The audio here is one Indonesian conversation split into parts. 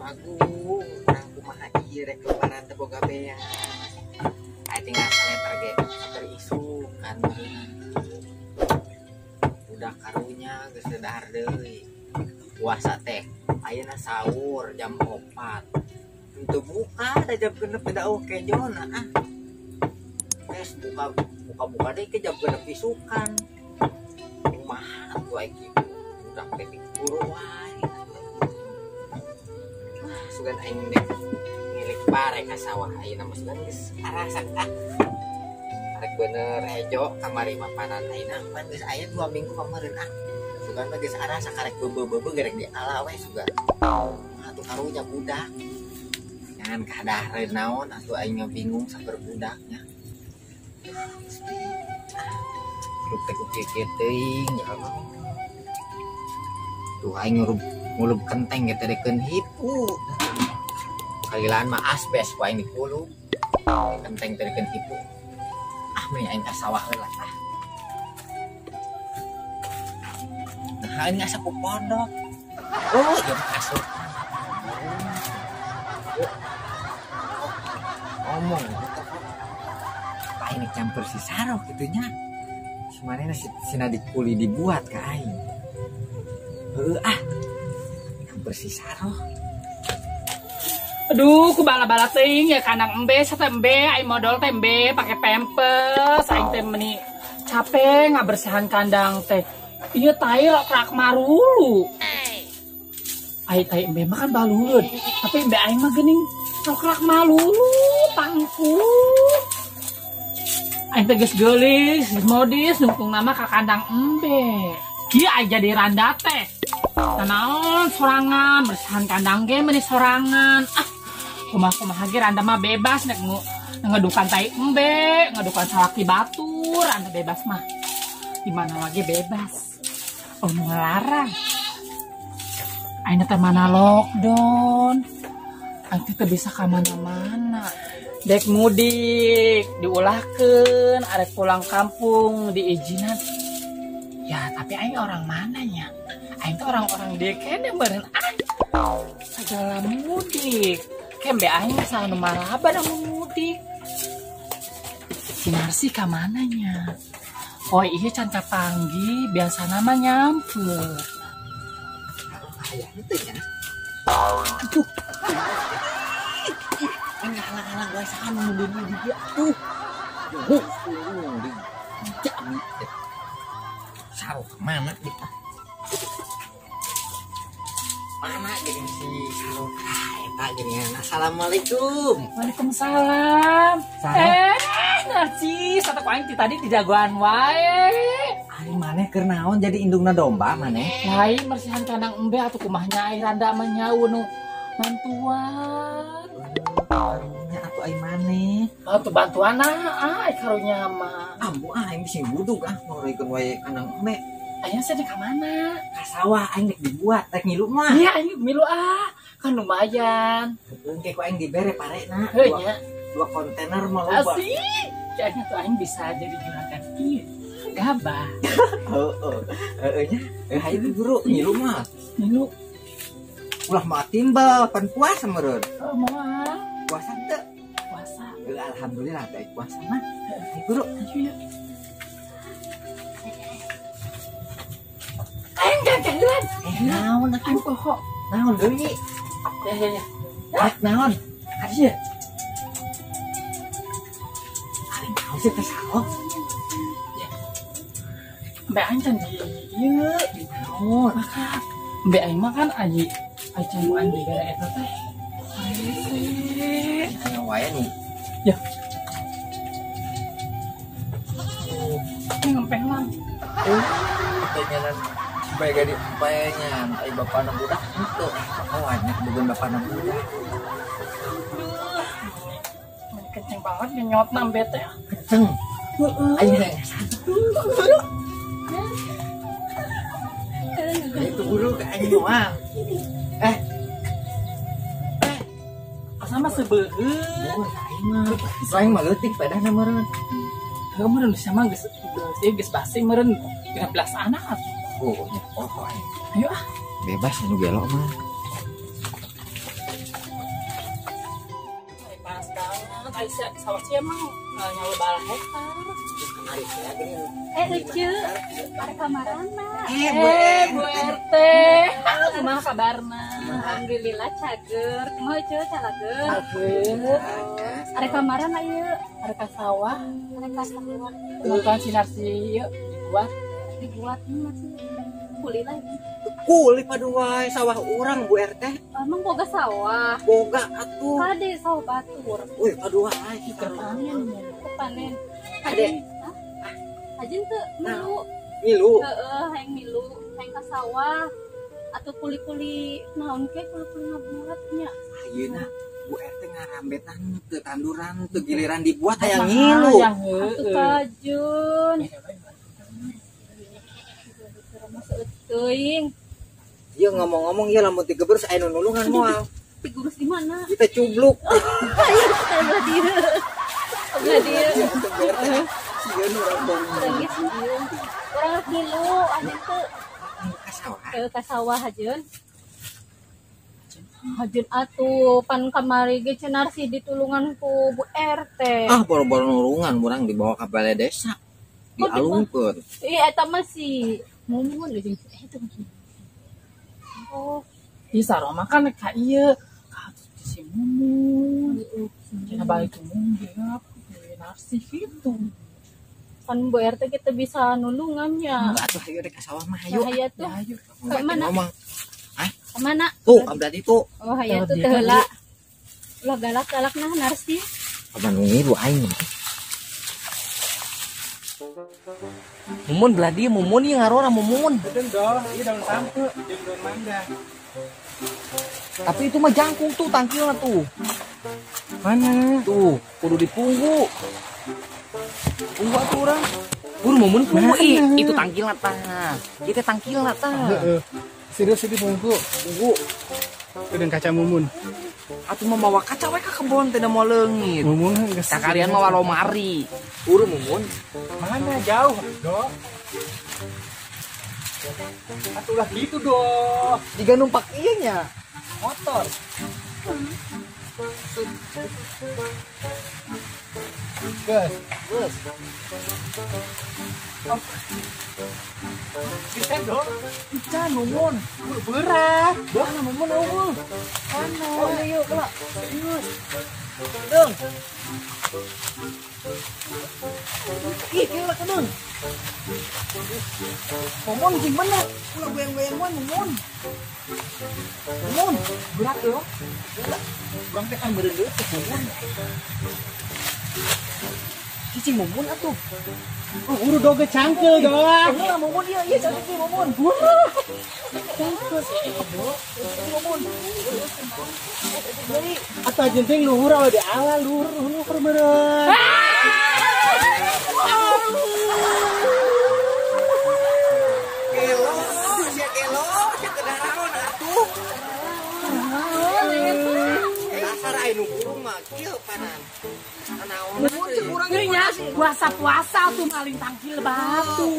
Agung kurang kumaha ieu rek lebaran teu boga beas. Aya tinggal saleter ge saker isu kan budak karunya geus dahar deui. Puasa teh ayeuna sahur jam 4. Teu buka da jam 6 teh da oke jona ah. Tes buka deui ke jam 6 isukan. Kumaha tuh aya kitu. Budak teh buru wae. Sugan aing milik bare ka sawah ayeuna mah sugan geus arasak ah. Arek bener hejo kamari mapanan ayeuna pan geus aya 2 minggu kameureun ah. Sugan mah geus arasak arek beubeubeu gerek di ala we sugan. Atuh karunya budak. Jangan kadahareun naon atuh aing bingung saper budaknya. Ruk teh kieu teuing ya Allah. Tuh aing ngulub kenteng ge teh dekeun hipu. Kalilan mah asbes ku aing dipulung. Kenteng teh dekeun hipu. Ah meh aing ka sawah heula tah. Nah ini asa ku pondok. Oh, jam asup. Ngomong apa ini campur si Saro gitunya. Semanena sina dikuli dibuat ka aing. Ah. Campur si Saro. Aduh, ku bala-bala teuing ya kandang embe, sate embe, aing modal teh embe pake pempes, aing teh meni capek ngabersihan kandang teh. Ieu tai rak marulu. Ai tai embe mah kan balureun, tapi embe aing mah geuning rak malulu, tangku. Aing teh geus geulis, geus modis nungtung nama ka kandang embe. Kieu aing jadi randa teh. Naon sorangan bersihan kandang ge meni sorangan. Ah, kumaha ge randa mah bebas nek ngedukan tai embe, ngedukan salaki batur, randa bebas mah. Di mana lagi bebas. Oh, ngelarang. Aina teh mana lockdown. Aing teh bisa ka mana-mana. Dek mudik diulahkeun, arek pulang kampung diizinan. Ya, tapi aing orang mananya? Aing teh orang-orang dieu kene meureun ah. Segala mudik. Kembe aing saha nu maraba da mudik. Si Narsi ka mananya? Oh iya can Panggi biasa nama nyamper. Aya henteu nya. Aduh. Enggak halang-halang wae saha nu di dia. Jami. Saro mana di mana jeung si Saro eta geuningan. Assalamualaikum. Waalaikumsalam. Narcis, atau aing tadi di jagoan wae. Ari maneh keur naon jadi indungna domba maneh? Lain bersihan kandang embe atuh kumahnya aing randa mah nyau nu bantuan. Karunya atuh ai maneh. Atuh bantuan ai karunya mah. Ambu aing sing budug ngoreukeun wae kandang embe. Aya sedek ka mana? Ka sawah aing rek dibuat, rek ngilu mah. Iya aing milu kan lumayan. Engke ku aing dibere parena. Heuh nya. 2 kontainer mah loba. Asik. Kayaknya tuh aing bisa jadi juragan ieu. Gabah. Heeh nya. Hayu guru ngilu mah. Milu. Ulah mah timbal pan puasa meureun. Oh moal. Puasa teu? Puasa. Alhamdulillah teh puasa mah. Hayu guru. Ayo ya. Aing gagalan. Naon Aing poho. naon deui? Ya. Rek naon? Adi ya. Aing tahu sih teh salah. Mbak aing can di ieu di naon. Maka mbak aing mah kan aji camuan di gara eta teh. Aya wae nu. Ya. Ini ngempeng mah. Pertanyaan supaya gadi upayangan ai bapana budak henteu kawannya bukan bapana budak. Kenceng banget nyot nambe teh. Kenceng. Aing teh itu guru ke aing doang. Sama sebeueun. Aing mah leutik padahal meureun. Heuh meureun sama geus basi meureun 13 anak. Oh, Ayo bebas nu gelo mah. Aisyah sawah sih emang nyawa bala hektar. Kemarin ya gini. Lucu. Ada kamarana. Bu RT. Kumaha kabarna? Alhamdulillah cager. Kumaha ceu calageun? Ada Bagus. kamarana ieu. Ada ka sawah. Ada kasawah. Bukan sinar sih yuk dibuat. Dibuat masih kuli lagi. Kuli paduai sawah orang Bu RT. Emang boga sawah. Boga atuh. Kade sawah batur. Wih paduai. Pertanian. Kepanen. Kade. Ajen tuh milu. Milu. Hayang milu. Hayang ka sawah. Atau kuli-kuli naon ke kuli-kuli ngabuatnya. Ayeuna Bu RT ngarambetan teu tanduran teu giliran dibuat aya Yang ngilu. Atuh kajun. Masuk teuing. Ieu ngomong-ngomong ieu lamun ti gebeus aya nu nulungan moal. Di gurus di mana? Kita cubluk. Sebelah dia. Sebelah dia. Sieun urang bong. Orang geus dieun. Orang kilo ajen tuh Kasawah. ke sawah ajeun. Ajeun atuh pan kamari ge cenah si ditulungan ku Bu RT. Ah boro-boro nulungan urang dibawa ka balai desa. Dialungkeun. Eta mah si mumun jeung eta mah. Oh, Bisa Roma kan ka ieu. Ka si mumun. Cenah balik ke mumun dia. Narsi gitu. kan Bu RT kita bisa nulungannya. Enggak tuh ayo deh ke sawah mah ayo. Hayat tuh. Ayo. Ke mana? Ngomong. Ke mana? Tuh, berarti tuh. Oh, hayat tuh Dia teu kan heula. Ulah galak-galak nah narsi. Apa nungi lu aing. Mumun belah dia mumun yang ngarora mumun. Betul dong, ini daun sampe, jeung daun mangga. Tapi itu mah jangkung tuh tangkilnya tuh. Mana? Tuh, kudu dipunggu. Punggu atuh urang. Buru mumun punggu itu tangkilna tah. Kita tangkilna tah. Heeh. Serius ini punggu. Punggu. Dengan kaca mumun. Atuh mah mawa kaca we ka kebon teh da mau leungit. Mumun geus. Sakalian mah lomari. Buru mumun. Mana jauh, Dok? Atulah gitu, Dok. Jika numpak ieu nya motor. Gus. Geus. Bisa, Dok. Can mumun. Berat. Mana mumun eueuh. Mana? Oh, yuk, kelak. Serius. Deng. Ih, kira kedun. Mumun jeung bener. Ulah goyang-goyang moon mumun. Mumun, berat yo. Urang teh kan beureun deuk mumun. Cicing mumun atuh. Oh, uru doge cangkel, Dok. Bener mumun ieu cantik ieu mumun. Mumun. Atuh jenting luhur awe di ala luhur meureun. Kelo, sia kelo, sia kedaraon atuh. Dasar aya nu burung mah kieu panan. Anaon Nya puasa-puasa tuh maling tangkil batu.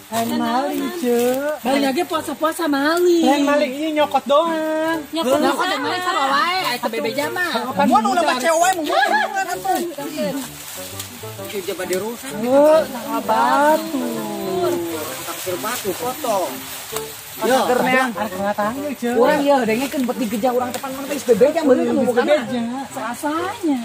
Lain maling, Ceu. Balik lagi puasa-puasa maling. Lain maling ini nyokot doang. Nyokot nyokot yang maling sarua wae, eta bebeja mah. Mumun ulah baca wae mumun. kieu jaba dirusak. Oh, batu. Taksir batu foto. Yo, kerneang. Arek ngatangnya, Ceu. Urang ieu dengekeun beti geja urang tepan mana geus bebeja beuneu nu bukan. Rasanya.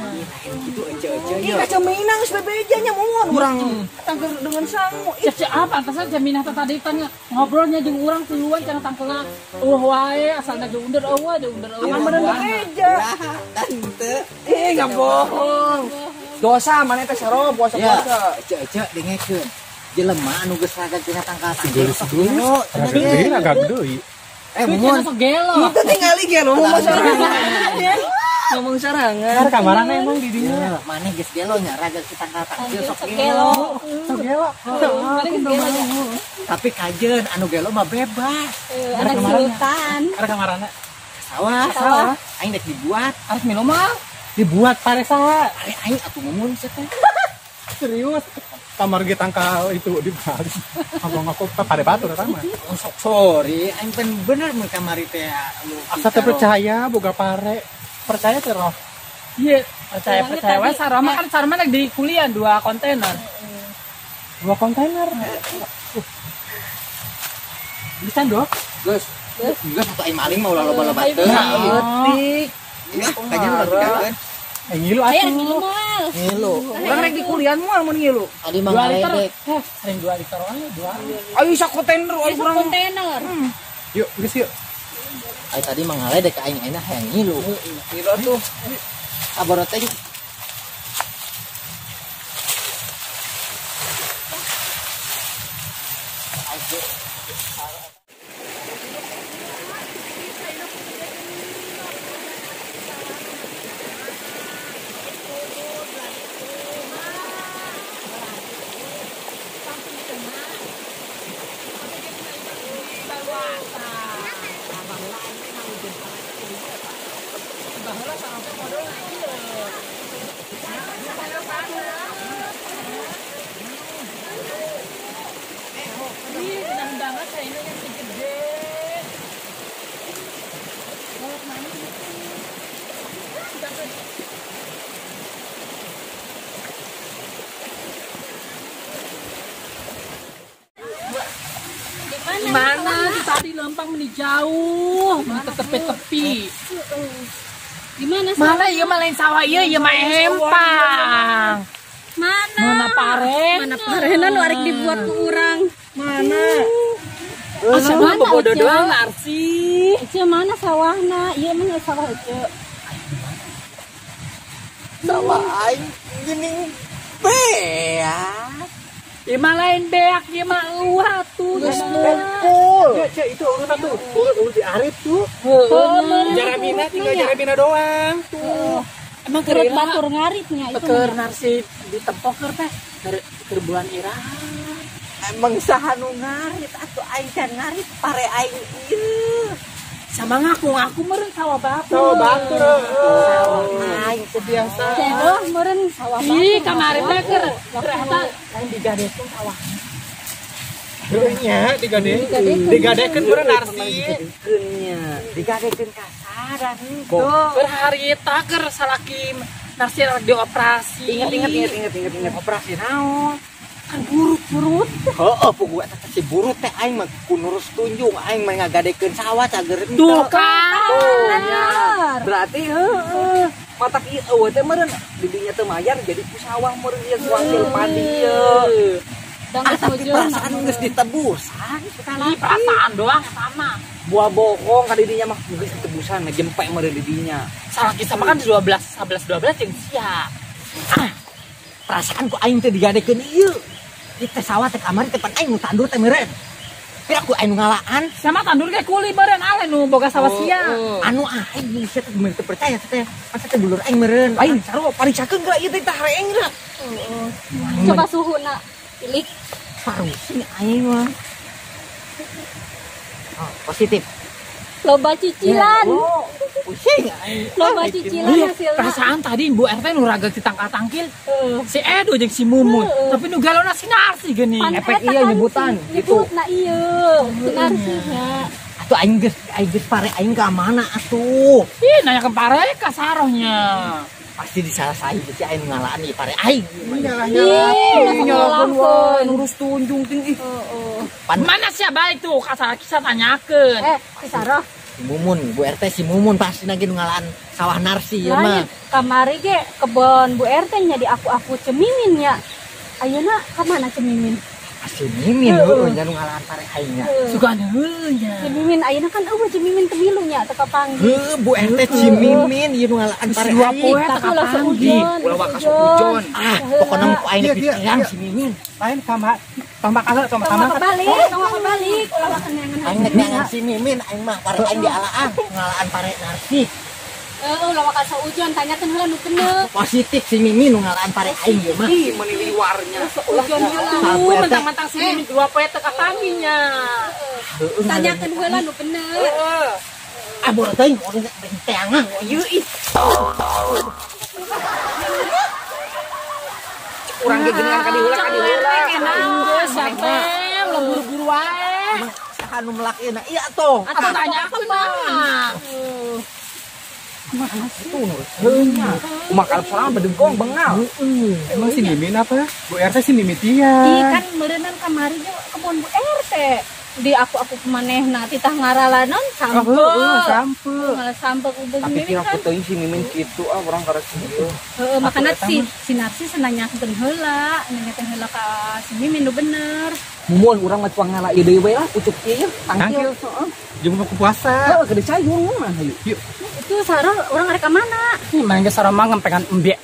Gitu ece-ece Ih, kaca minang geus bebeja nya mumun urang tangkeur dengan sangu. Ih, Cek apa pantesan jaminah tadi tanya ngobrolnya jeung urang tuluan cenah tangkelna wae asalna jeung under eueuh jeung under eueuh. aman bener bebeja. tante. Ih, enggak bohong. Dosa mana teh saro Ya, puasa-puasa. ece-ece dengekeun. Jelema anu geus ragad tina tangkatan. Sigulus. Gede agak gede. Mumun. Sok gelo. Kita tinggali ge ngomong sarangan. Ngomong sarangan. Karena kamarana emang di dinya. Ya, maneh geus gelo nya ragad kita tangkatan. Kieu sok Sok gelo. gelo. Tapi kajeun anu gelo mah bebas. Anak sultan. Karena kamarana Sawah. Aing dek dibuat. Harus minum mah. dibuat paresa. Are aing atuh mumun sia teh. Serius. Kamar ge tangkal itu di Bali. Ngomong aku pada batu datang mah. Oh, sok sorry, aing bener mun kamari teh anu. Asa teh percaya boga pare. Percaya teh roh. Iya, percaya wae sarama kan sarama lagi di kuliah 2 kontainer. 2 kontainer. Bisa dong. Gus satu aing maling mau loba-loba teu. Etik. Ya, kayaknya lu kan. Ngilu Ayo atuh. minimal. Ngilu. Urang rek di kuliah moal mun ngilu. Tadi 2 mah liter. ngeledek. Sering 2 liter wae, 2. Ayo sak kontainer Ayo urang. kontainer. Yuk, geus yuk. Ai tadi mah ngeledek ka aing aina hayang ngilu. Ngilu atuh. Sabar teh. Mana tadi lempang meni jauh, meni ke tepi-tepi. Gimana sih? Mana ieu mah lain sawah ieu mah empang. Mana pare? Mana parenan nu arek dibuat ku urang. Mana? Asa mana bodoh Ece? doang Narsi. Ece mana sawahna? Ieu mah sawah Ece. Sawah aing geuning beak. Ieu mah lain beak, ieu mah eueuh atuh. Geus ngumpul. Cek itu urut atuh. Urut di arit tuh. Jarabina Tinggal jarabina doang. Emang Urut batur ngaritnya itu. Keur Narsi ditempok teh keur bulan Irah. Emang saha nu ngarit atuh aing can ngarit pare aing ieu. Sama ngaku meureun sawah batur. Sawah batur. Aing teh biasa. Cewah meureun sawah batur. Ih, kamari teh keur eta lain digadekeun sawah. Nya digadekeun urang Narsi. Digadekeunnya. Digadekeun kasaran. Keur harita keur salaki Narsi dioperasi. Ingat operasi naon? Kan burut. Heeh, pugu eta si burut teh aing mah ku nurus tunjung aing mah ngagadekeun sawah cager henteu. Tuh kan. Benar. Berarti heueuh. Matak ieu eueuh teh meureun didinya teu mayar jadi ku sawah meureun ieu ku hasil padi ieu. Tapi perasaan geus ditebusan. Ih, perasaan doang sama. Buah bohong ka didinya mah geus ditebusan ngejempek meureun didinya. Salaki sama kan 12 jeung sia. Perasaan ku aing teh digadekeun ieu. Di teh sawah teh kamari teh pan aing nu tandur teh meureun. Pira ku aing nu ngalaan Sama tandur ge kuli meureun ale nu boga sawah sia. anu aing geus teh geus teu percaya teh. Pas teh bulur aing meureun. Aing sarua paricakeun geura ieu teh tah reeng geura. Coba suhuna. Pilih. Parusin aing mah. Oh, positif. Loba cicilan. Pusing aing. Loba cicilan Iya, hasilna. perasaan tadi Bu RT nu raga ditangkal-tangkil. Si Edo jeung si Mumun. Tapi nu galona si Narsi geuning. Pan efek eta iya kan nyebutan, si- gitu. nyebutna ieu. Benar sih ya. Atuh aing geus pare aing ka mana atuh? Ih, nanya ke pare ka sarohnya. Pasti disalah-sahi si aing ngalaan ieu pare aing. Nyalakeun wae nurus tunjung ting ih. Mana sia baik tuh ka kisah tanyakeun. Kisarah. Si Mumun, Bu RT si Mumun pasti lagi ngalaan sawah Narsi ya mah. Kamari ge kebon Bu RT nya di aku cemimin ya. Ayeuna ka mana cemimin? Si Mimin heueuh nya nu ngalaan pare aing nya. Suka heueuh nya. Cemimin ayeuna kan eueuh cemimin temilu nya teu kapanggih. Heuh Bu RT si Mimin ieu nu ngalaan pare Dua aing. poe Tapi teka ulah panggih. seujon. Ulah wakas ujon. Ah, pokona mah ku aing Iya, pikiran iya. si Mimin. Lain kamar. Tambah kasar tambah Tong kamar. kebalik. Ulah kenangan. Aing ngeunangan si Mimin aing mah pare aing dialaan ngalaan pare Narsi. Ulah wakas seujon tanyakeun heula nu keneu. Positif si Mimin nu ngalaan pare aing ieu mah. Ih meuni liwarnya. Seujon heula. Nah, Bu RT. Mentang-mentang si Mimin dua poe teka panggihnya. Heueuh Tanyakeun heula nu keneu. ah Bu RT urang benteangan ieu ih. Urang ge geuningan ka diheula ka diheula. Geus satem lembur-buru wae. Saha nu melakeuna ieu atuh. Atuh tanyakeun mah. Itu heunya. Kumakal sorangan bedengkong bengal. Emang si Mimin apa? Bu RT si Mimin Ih dia. kan meureunnan kamari ge kebun Bu RT. Di aku manehna titah ngaralanon sampe. Sampai. Malah sampe ubeng Tapi Mimin kira kan. aku teuing si Mimin kitu orang karek kieu. Heeh, makana si Narsis nanyakeun heula, nanyakeun heula ka si Mimin nu bener. Mumun urang mah tuang ngala ieu deui we lah pucuk ieu tangkil. Heeh. Jemput aku puasa. Heeh, gede cayung mah hayu. Yuk. Itu sareng urang rek ka mana? Ih, main ge sareng mah ngempengan embe.